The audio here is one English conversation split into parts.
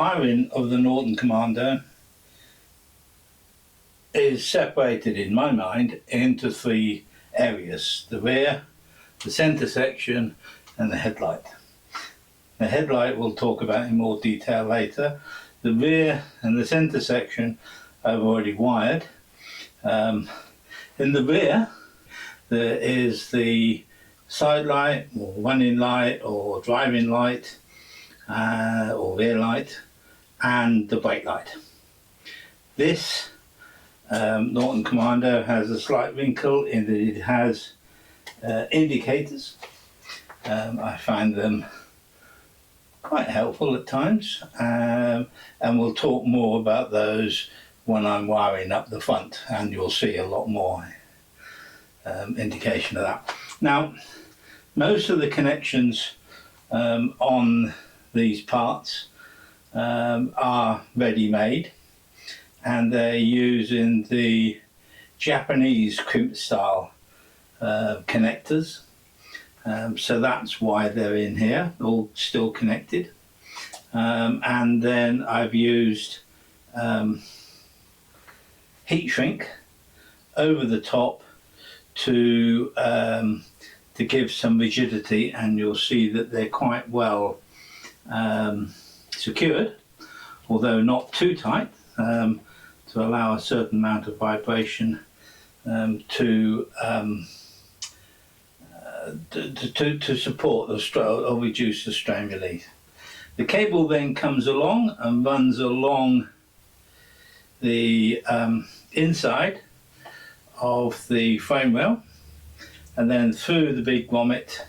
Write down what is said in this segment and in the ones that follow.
wiring of the Norton Commando is separated in my mind into three areas: the rear, the centre section and the headlight. The headlight we'll talk about in more detail later. The rear and the centre section I've already wired. In the rear there is the side light or running light or driving light or rear light and the brake light. This Norton Commando has a slight wrinkle in that it has indicators. I find them quite helpful at times, and we'll talk more about those when I'm wiring up the front, and you'll see a lot more indication of that. Now, most of the connections on these parts are ready-made, and they're using the Japanese crimp style connectors. So that's why they're in here, all still connected. And then I've used heat shrink over the top to give some rigidity, and you'll see that they're quite well secured, although not too tight, to allow a certain amount of vibration to support the strain or reduce the strain release. The cable then comes along and runs along the inside of the frame rail, and then through the big grommet,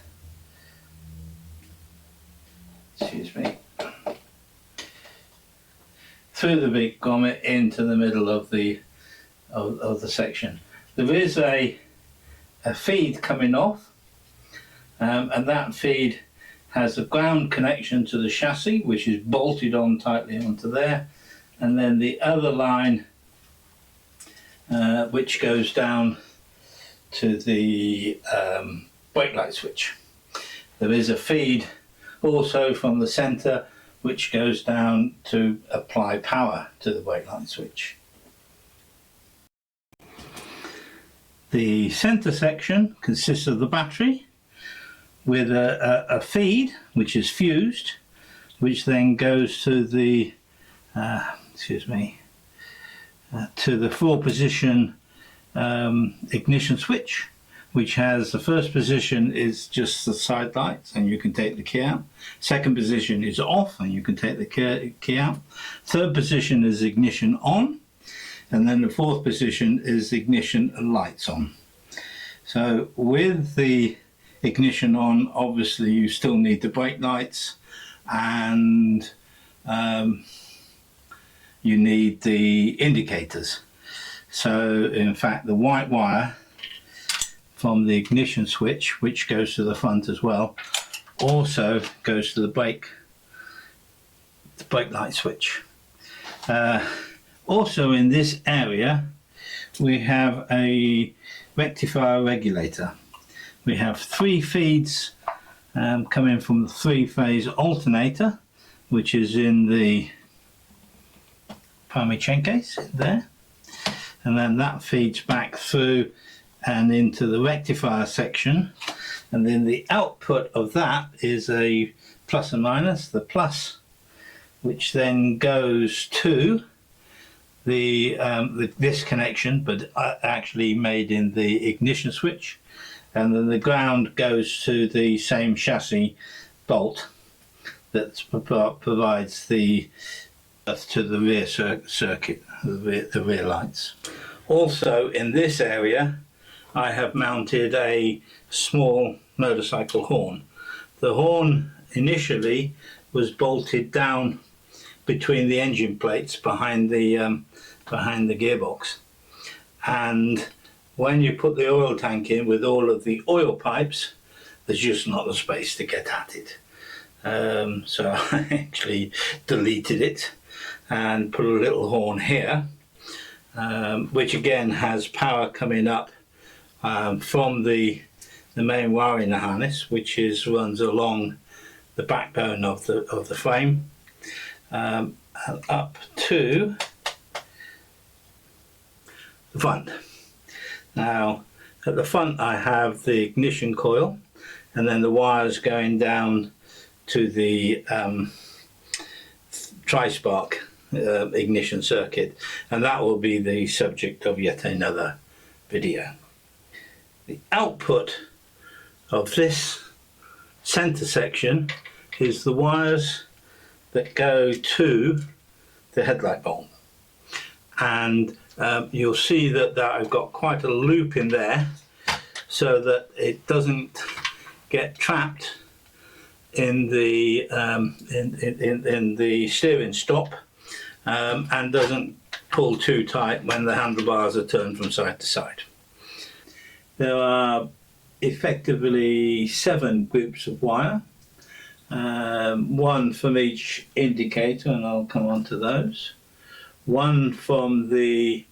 through the big grommet into the middle of the section. There is a feed coming off, and that feed has a ground connection to the chassis, which is bolted on tightly onto there, and then the other line which goes down to the brake light switch. There is a feed also from the centre which goes down to apply power to the brake light switch. The centre section consists of the battery with a feed which is fused, which then goes to the to the 4-position ignition switch, which has the first position is just the side lights and you can take the key out. Second position is off and you can take the key out. Third position is ignition on, and then the fourth position is ignition and lights on. So with the ignition on, obviously you still need the brake lights, and you need the indicators. So in fact the white wire from the ignition switch, which goes to the front as well, also goes to the brake light switch. Also in this area we have a rectifier regulator. We have 3 feeds coming from the 3-phase alternator, which is in the primary chain case there, and then that feeds back through and into the rectifier section, and then the output of that is a plus and minus. The plus, which then goes to this connection, but actually made in the ignition switch, and then the ground goes to the same chassis bolt that provides the to the rear circuit, the rear lights. Also in this area I have mounted a small motorcycle horn. The horn initially was bolted down between the engine plates behind the gearbox, and when you put the oil tank in with all of the oil pipes, there's just not the space to get at it. So I actually deleted it and put a little horn here, which again has power coming up from the main wiring harness, which runs along the backbone of the frame. and up to the front. Now at the front I have the ignition coil, and then the wires going down to the tri-spark ignition circuit, and that will be the subject of yet another video. The output of this center section is the wires that go to the headlight bulb, and you'll see that I've got quite a loop in there so that it doesn't get trapped in the in the steering stop, and doesn't pull too tight when the handlebars are turned from side to side. There are effectively 7 groups of wire, one from each indicator, and I'll come on to those. One from the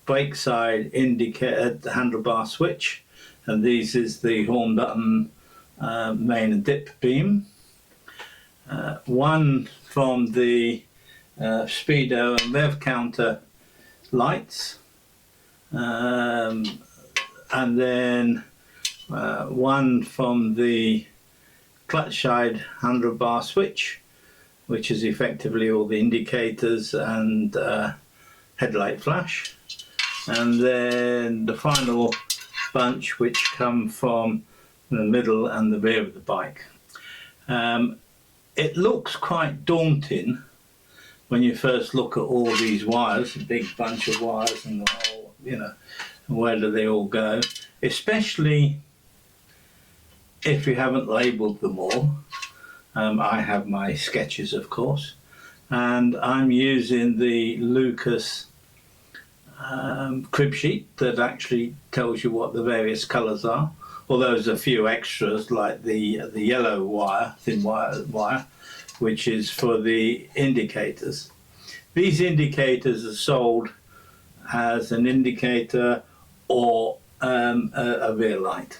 brake side indicator, the handlebar switch, and these is the horn button main and dip beam. One from the speedo and rev counter lights, and then one from the clutch side handlebar switch, which is effectively all the indicators and headlight flash, and then the final bunch which come from the middle and the rear of the bike. It looks quite daunting when you first look at all these wires, a big bunch of wires, and the whole, you know, where do they all go, especially if you haven't labelled them all. I have my sketches, of course, and I'm using the Lucas crib sheet that actually tells you what the various colours are, although there's a few extras like the yellow wire, thin wire, which is for the indicators. These indicators are sold as an indicator or a rear light.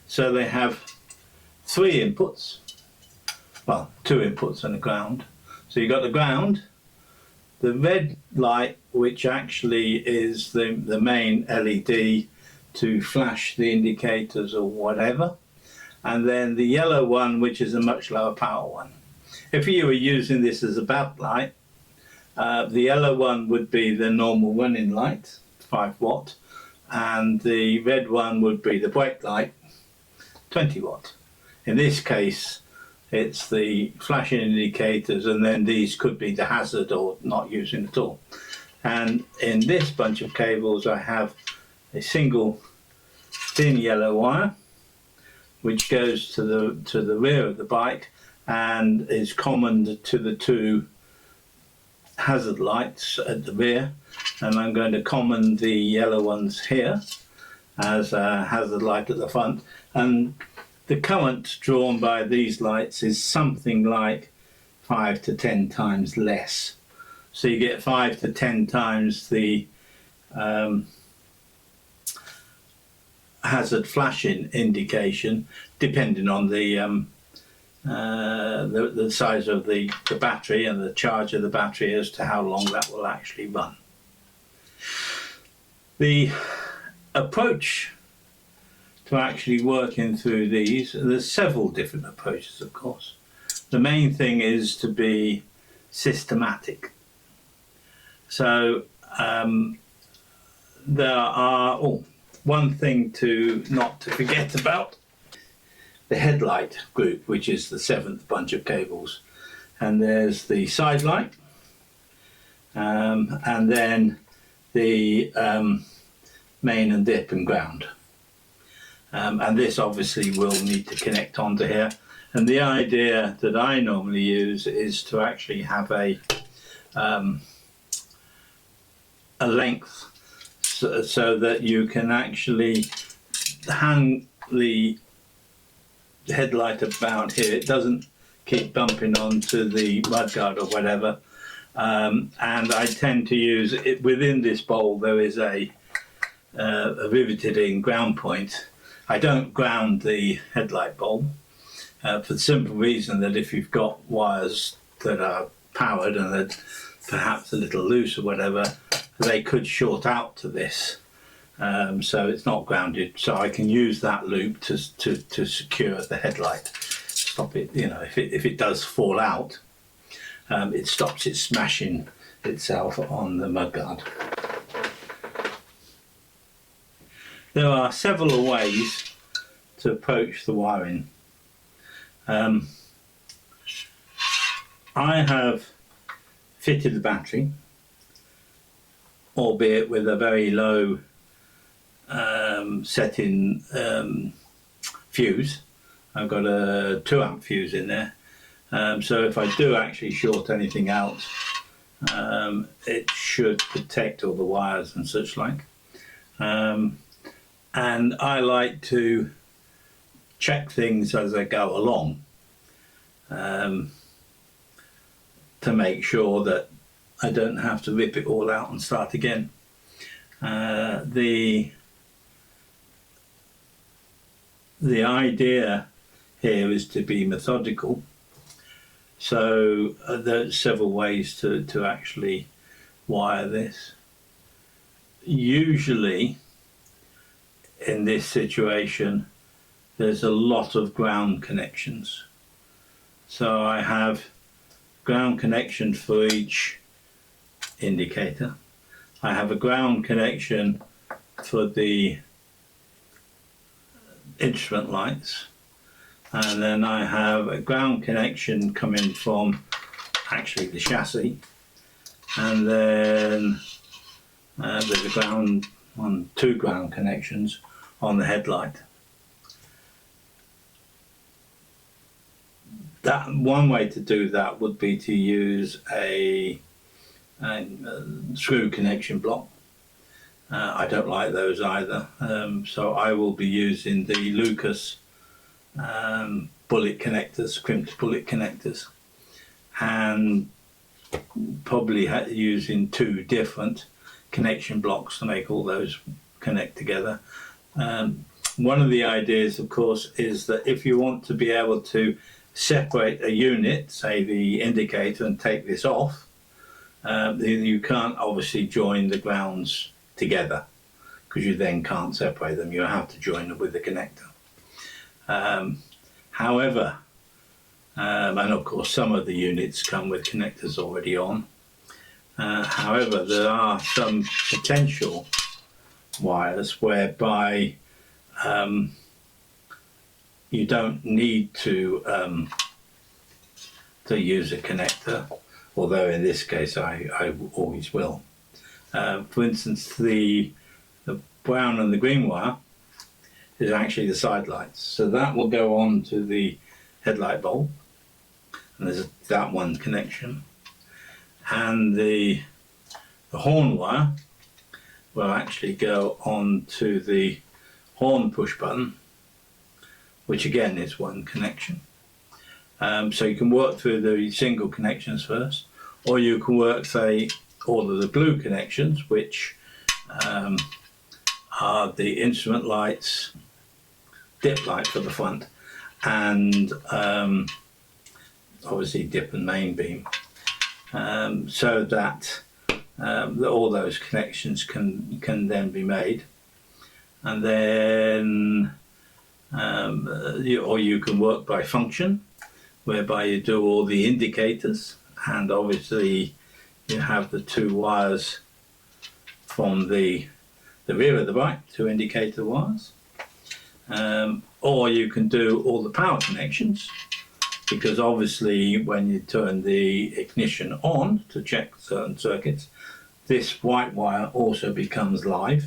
So they have 3 inputs, well, 2 inputs and a ground. So you've got the ground, the red light, which actually is the main LED to flash the indicators or whatever, and then the yellow one, which is a much lower power one. If you were using this as a backlight, the yellow one would be the normal running light, 5 watt, and the red one would be the brake light, 20 watt. In this case, it's the flashing indicators, and then these could be the hazard or not using at all. And in this bunch of cables I have a single thin yellow wire which goes to the rear of the bike and is common to the 2 hazard lights at the rear, and I'm going to common the yellow ones here as a hazard light at the front, and the current drawn by these lights is something like 5 to 10 times less. So you get 5 to 10 times the hazard flashing indication, depending on the size of the battery and the charge of the battery as to how long that will actually run. The approach to actually working through these, there's several different approaches, of course. The main thing is to be systematic. So there are one thing not to forget about: the headlight group, which is the 7th bunch of cables, and there's the side light, and then the main and dip and ground, and this obviously will need to connect onto here. And the idea that I normally use is to actually have a length so that you can actually hang the headlight about here. It doesn't keep bumping onto the mudguard or whatever, and I tend to use it within this bowl. There is a riveted in ground point. I don't ground the headlight bulb for the simple reason that if you've got wires that are powered and are perhaps a little loose or whatever, they could short out to this. So it's not grounded, so I can use that loop to secure the headlight, stop it, you know, if it does fall out, it stops it smashing itself on the mudguard. There are several ways to approach the wiring. I have fitted the battery, albeit with a very low setting fuse. I've got a 2 amp fuse in there, so if I do actually short anything out, it should protect all the wires and such like. And I like to check things as I go along, to make sure that I don't have to rip it all out and start again. The idea here is to be methodical, so there's several ways to actually wire this. Usually in this situation there's a lot of ground connections, so I have ground connection for each indicator. I have a ground connection for the instrument lights, and then I have a ground connection coming from actually the chassis, and then there's a ground on 2 ground connections on the headlight. That one way to do that would be to use a screw connection block. I don't like those either, so I will be using the Lucas bullet connectors, crimped bullet connectors, and probably using 2 different connection blocks to make all those connect together. One of the ideas, of course, is that if you want to be able to separate a unit, say the indicator, and take this off, you can't obviously join the grounds together, because you then can't separate them. You have to join them with the connector. However, and of course some of the units come with connectors already on. However, there are some potential wires whereby you don't need to use a connector, although in this case I always will. For instance, the brown and the green wire is actually the side lights, so that will go on to the headlight bulb, and there's that one connection, and the horn wire will actually go on to the horn push button, which again is one connection. So you can work through the single connections first, or you can work, say, all of the blue connections, which are the instrument lights, dip light for the front, and obviously dip and main beam, so that all those connections can then be made. And then you can work by function, whereby you do all the indicators, and obviously you have the 2 wires from the rear of the bike, 2 indicator wires. Or you can do all the power connections, because obviously when you turn the ignition on to check certain circuits, this white wire also becomes live,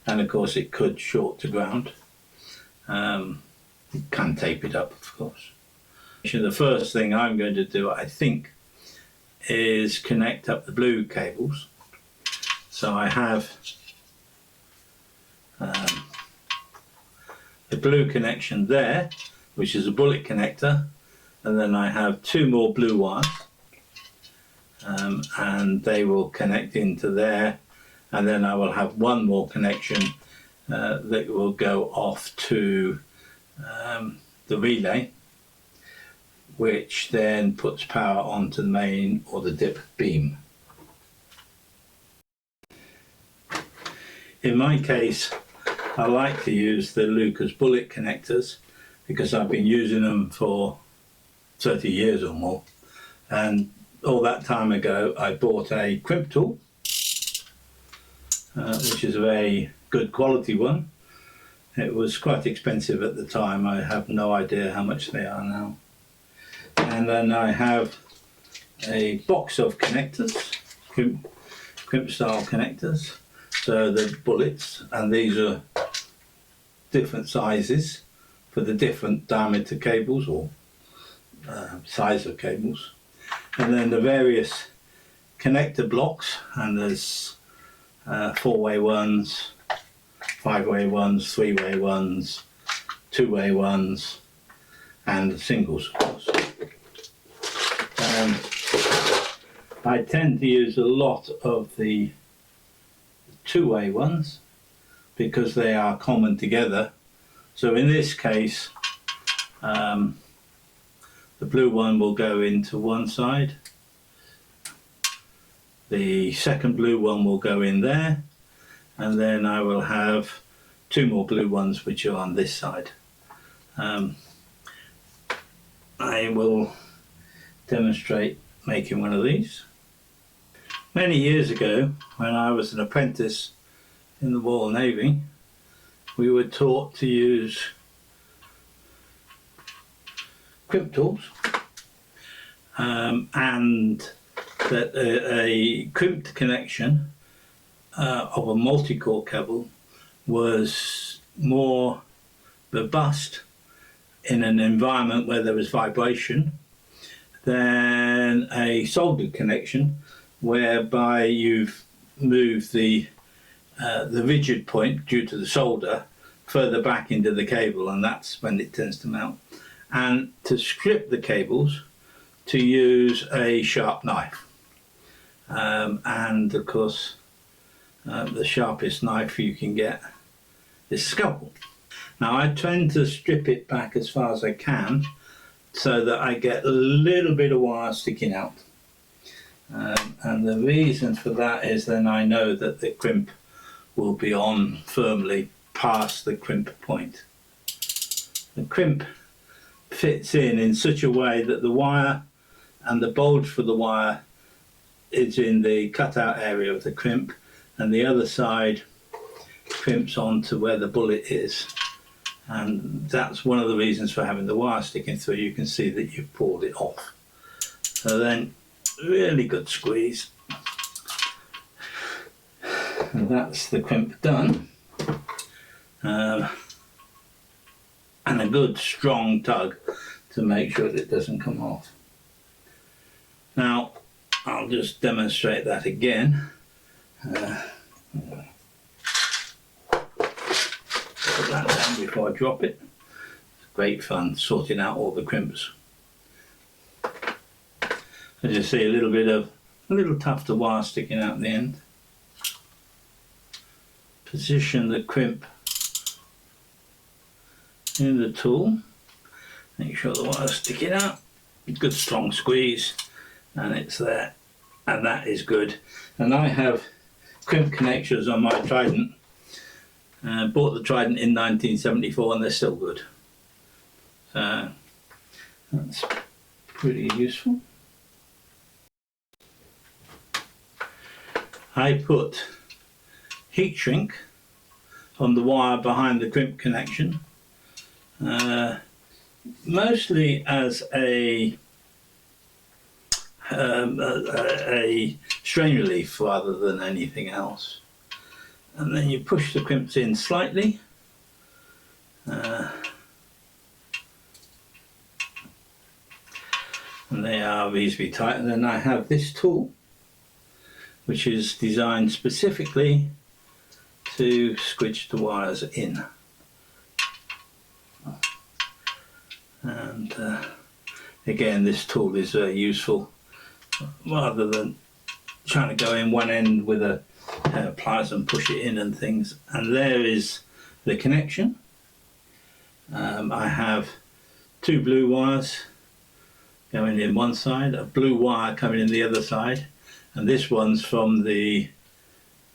and of course it could short to ground. You can tape it up, of course. The first thing I'm going to do, I think, is connect up the blue cables. So I have the blue connection there, which is a bullet connector, and then I have 2 more blue wires, and they will connect into there, and then I will have 1 more connection that will go off to the relay, which then puts power onto the main or the dip beam. In my case, I like to use the Lucas bullet connectors because I've been using them for 30 years or more, and all that time ago I bought a crimp tool, which is a very good quality one. It was quite expensive at the time. I have no idea how much they are now. And then I have a box of connectors, crimp style connectors. So the bullets, and these are different sizes for the different diameter cables or size of cables. And then the various connector blocks, and there's 4-way ones, 5-way ones, 3-way ones, 2-way ones, and singles, of course. I tend to use a lot of the 2-way ones because they are common together. So in this case, the blue one will go into one side, the second blue one will go in there, and then I will have 2 more blue ones which are on this side. I will demonstrate making one of these. Many years ago, when I was an apprentice in the Royal Navy, we were taught to use crimp tools, and that a crimped connection of a multi-core cable was more robust in an environment where there was vibration than a soldered connection, whereby you've moved the rigid point due to the solder further back into the cable, and that's when it tends to melt. And to strip the cables, to use a sharp knife, and of course the sharpest knife you can get is scalpel. Now I tend to strip it back as far as I can so that I get a little bit of wire sticking out, and the reason for that is then I know that the crimp will be on firmly past the crimp point. The crimp fits in such a way that the wire and the bulge for the wire is in the cutout area of the crimp, and the other side crimps onto where the bullet is, and that's one of the reasons for having the wire sticking through. You can see that you've pulled it off. So then really good squeeze, and that's the crimp done, and a good strong tug to make sure that it doesn't come off. Now I'll just demonstrate that again. Put that down before I drop it. It's great fun sorting out all the crimps. As you see, a little tuft of wire sticking out the end. Position the crimp in the tool. Make sure the wire's sticking out. Good strong squeeze, and it's there, and that is good. And I have crimp connectors on my Trident. Bought the Trident in 1974, and they're still good. So that's pretty useful. I put heat shrink on the wire behind the crimp connection, mostly as a strain relief rather than anything else. And then you push the crimps in slightly, and they are reasonably tight. And then I have this tool, which is designed specifically to squidge the wires in. And again, this tool is very useful, rather than trying to go in one end with a pliers and push it in and things. And there is the connection. I have 2 blue wires going in one side, a blue wire coming in the other side, and this one's from the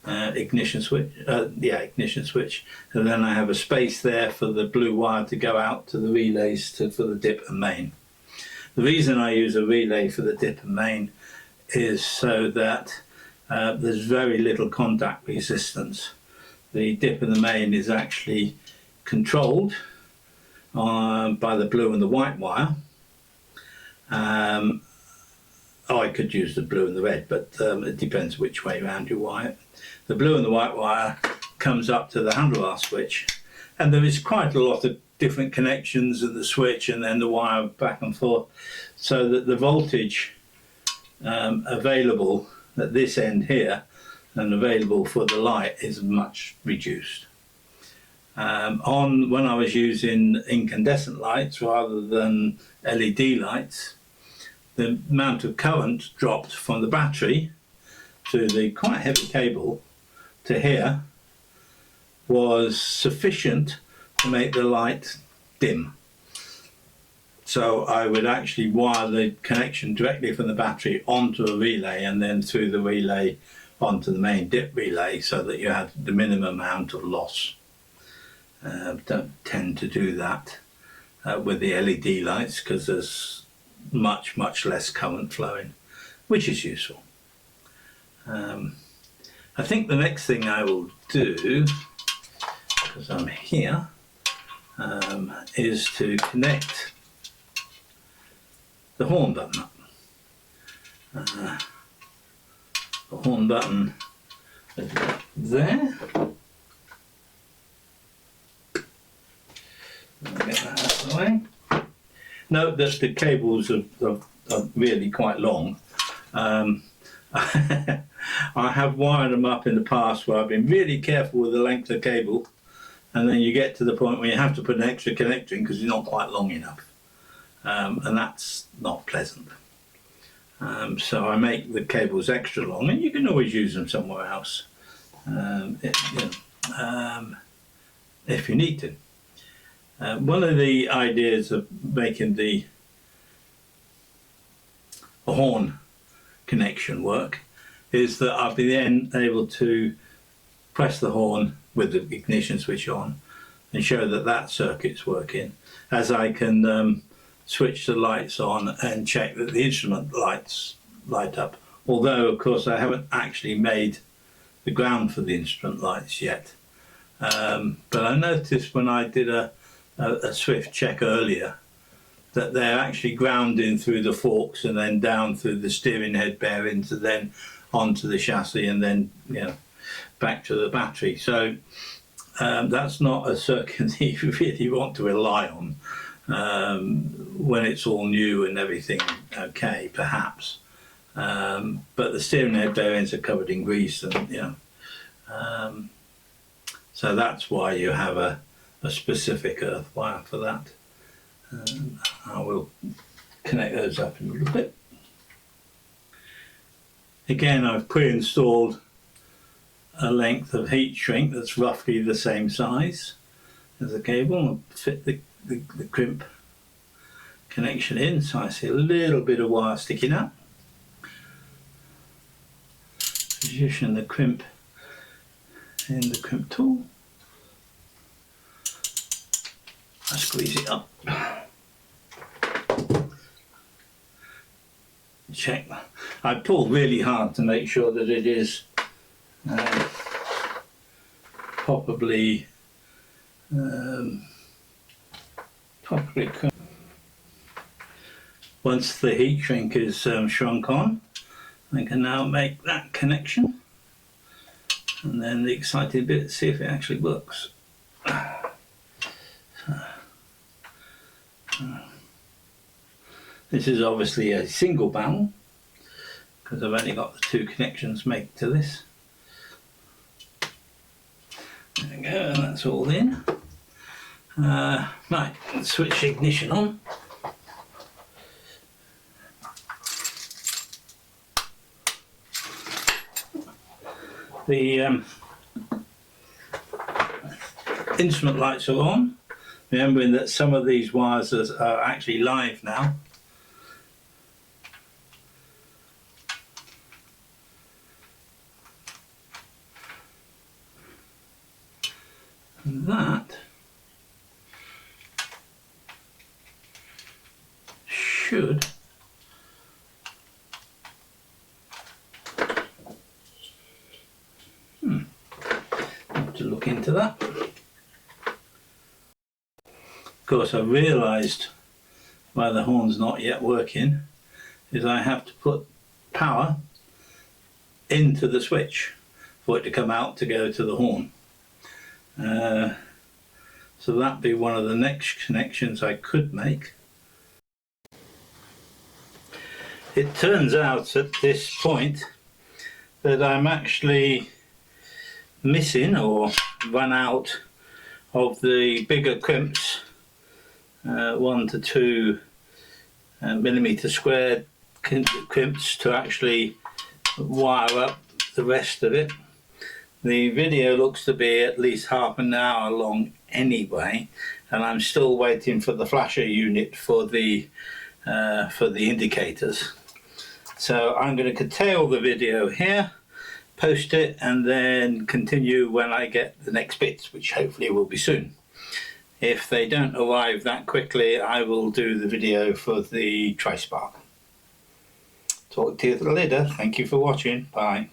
ignition switch, ignition switch, and then I have a space there for the blue wire to go out to the relays for the dip and main. The reason I use a relay for the dip and main is so that there's very little contact resistance. The dip and the main is actually controlled by the blue and the white wire. I could use the blue and the red, but it depends which way around you wire it. The blue and the white wire comes up to the handlebar switch, and there is quite a lot of different connections in the switch and then the wire back and forth, so that the voltage available at this end here and available for the light is much reduced. When I was using incandescent lights rather than LED lights, the amount of current dropped from the battery to the quite heavy cable to here was sufficient to make the light dim. So I would actually wire the connection directly from the battery onto a relay and then through the relay onto the main dip relay, so that you had the minimum amount of loss. Don't tend to do that with the LED lights, because there's much less current flowing, which is useful. I think the next thing I will do, because I'm here, is to connect the horn button up. The horn button is there. Get that out of the way. Note that the cables are really quite long. I have wired them up in the past where I've been really careful with the length of cable, and then you get to the point where you have to put an extra connector in because it's not quite long enough, and that's not pleasant. So I make the cables extra long, and you can always use them somewhere else if you need to. One of the ideas of making the horn connection work is that I'll be then able to press the horn with the ignition switch on and show that that circuit's working, as I can switch the lights on and check that the instrument lights light up. Although, of course, I haven't actually made the ground for the instrument lights yet. But I noticed when I did a swift check earlier that they're actually grounding through the forks and then down through the steering head bearings and then onto the chassis and then back to the battery. So that's not a circuit that you really want to rely on when it's all new and everything okay, perhaps. But the steering head bearings are covered in grease, and so that's why you have a specific earth wire for that. I will connect those up in a little bit. Again, I've pre-installed a length of heat shrink that's roughly the same size as the cable. I'll fit the crimp connection in, so I see a little bit of wire sticking out. Position the crimp in the crimp tool. I squeeze it up. Check. I pull really hard to make sure that it is properly once the heat shrink is shrunk on, I can now make that connection, and then the exciting bit, see if it actually works. This is obviously a single barrel because I've only got the two connections made to this. There we go, and that's all in. Right, let's switch the ignition on. The instrument lights are on, remembering that some of these wires are actually live now. And that should have to look into that. Of course, I realised why the horn's not yet working is I have to put power into the switch for it to come out to go to the horn. So that'd be one of the next connections I could make. It turns out at this point that I'm actually missing or run out of the bigger crimps, 1 to 2 millimeter squared crimps to actually wire up the rest of it. The video looks to be at least half an hour long anyway, and I'm still waiting for the flasher unit for the indicators. So I'm going to curtail the video here, post it, and then continue when I get the next bits, which hopefully will be soon. If they don't arrive that quickly, I will do the video for the tri-spark. Talk to you later. Thank you for watching. Bye.